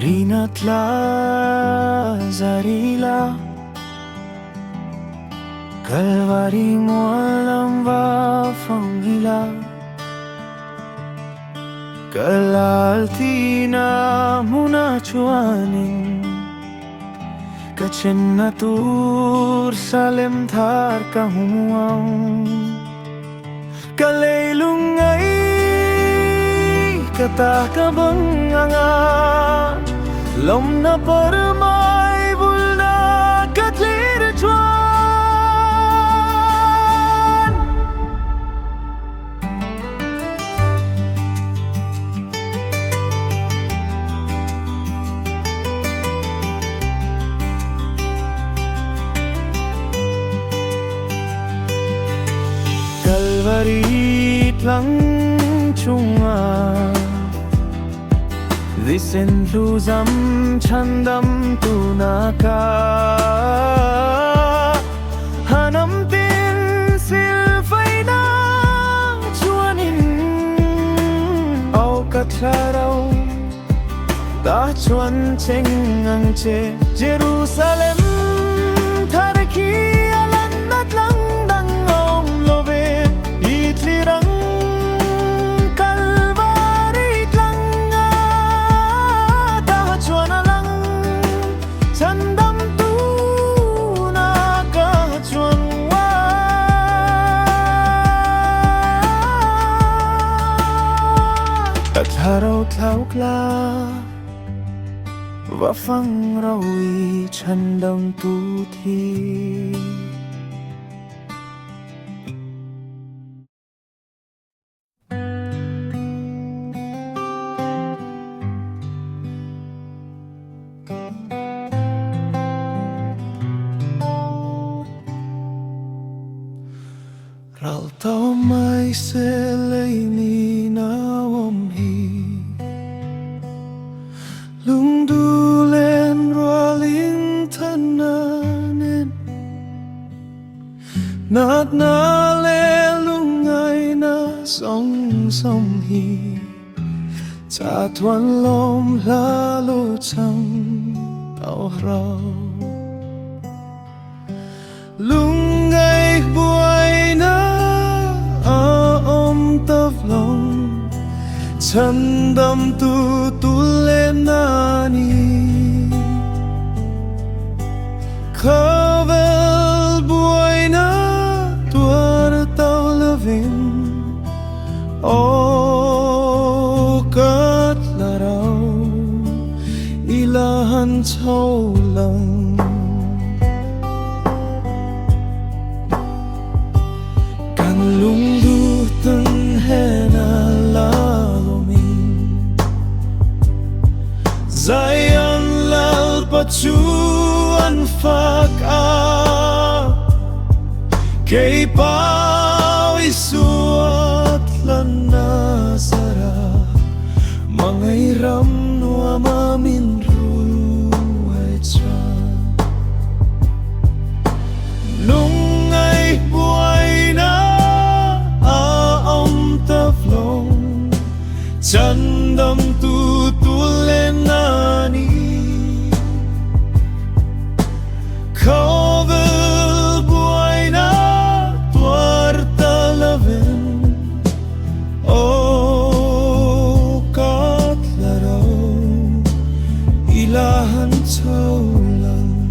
Rinatla Zarila Kalvari mo alam va fangila Kalaltina muna chuanin Kachin natur salem thar kahumuang Kalaylungay katakabang anga Lom na paramay bulna katlir chuan Kalvarit lang chunga Listen luzam chandam tunaka Hanam tin silfay na chuanin Au katlaraw Ta chuan cheng ang che Jerusalem Taraki alan at lang dang om lobe Itlirang Haraw tlaukla Wafang rawi chandang tuti Ral tao mai selay ni nawam hi Lungdulen roaling tananin Nat nale lungay na song som hi Tatuan lom lalo chang tao raw Lungay buhay na aom tavlong Chandam tutulen nani Kavel buhay na tuar tao lavin O katlaraw ilahan tao lang Lungdutang henalalumin Zayan lalpachuan faka Kay pawisuat lanasara Mga iram no amamin ruhay tiyan Lungay buhay na tavlong Chandam tutulen nani Kavel buhay na tuar talavin O katlaraw ilahan taulan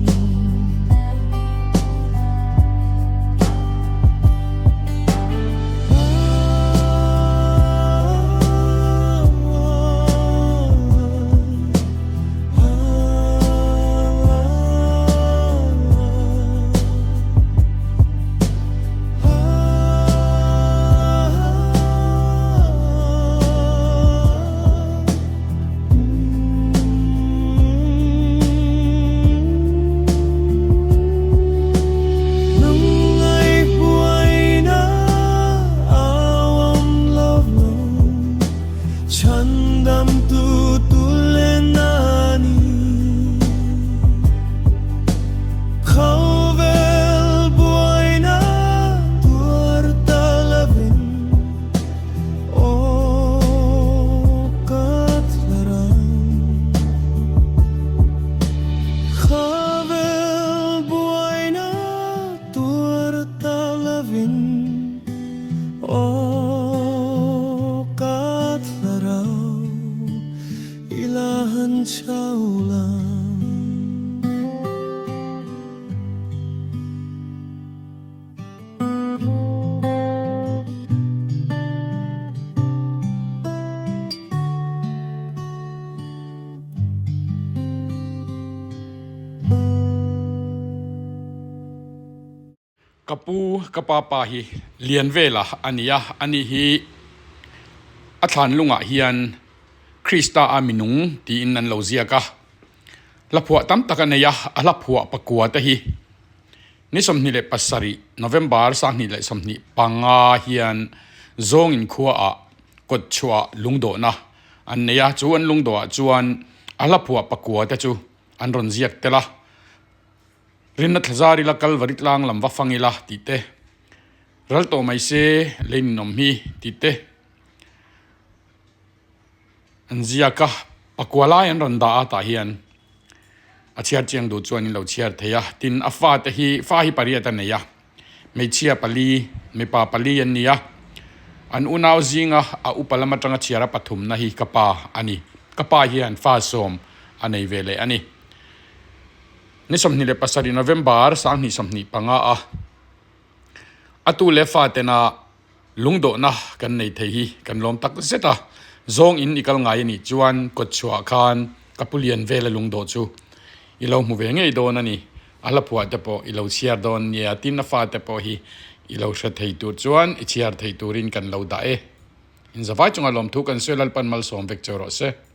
kapu kapapa hi lian vela ania ani hi athan lunga hian Krista aminung ti in nan lo ziaka laphua tam takania alaphua pakua ta hi ni somni le pasari November sang ni le somni panga hian zong in khua a kot chua lungdo na an neya chuan lungdo a chuan alaphua pakua ta chu an ron ziak tela rinna thazari la kalvarit lang lam wa fangila ti te ralto mai se lein nom hi ti te an ziaka pakwala an ron da ata hian a chiar chiang du chuan in lo chiar theya tin afa te hi fa hi pariata neya me chia pali me pa pali an nia an unaw zinga a upalama tanga chiara pathum na hi kapa ani kapa hian fa som anei vele ani ni somni le pasari November sang ni somni panga a atu le fa tena lungdo na kan nei thei hi kan lom tak zeta zong in ikal ngai ni chuan ko chua khan kapulian vele lungdo chu ilo mu ve ngei don ani ala phua te po ilo chiar don ya tin na fa te po hi ilo sha thei tu chuan i chiar thei turin kan lo da e in zawai chunga lom thu kan selal pan mal som vek choro se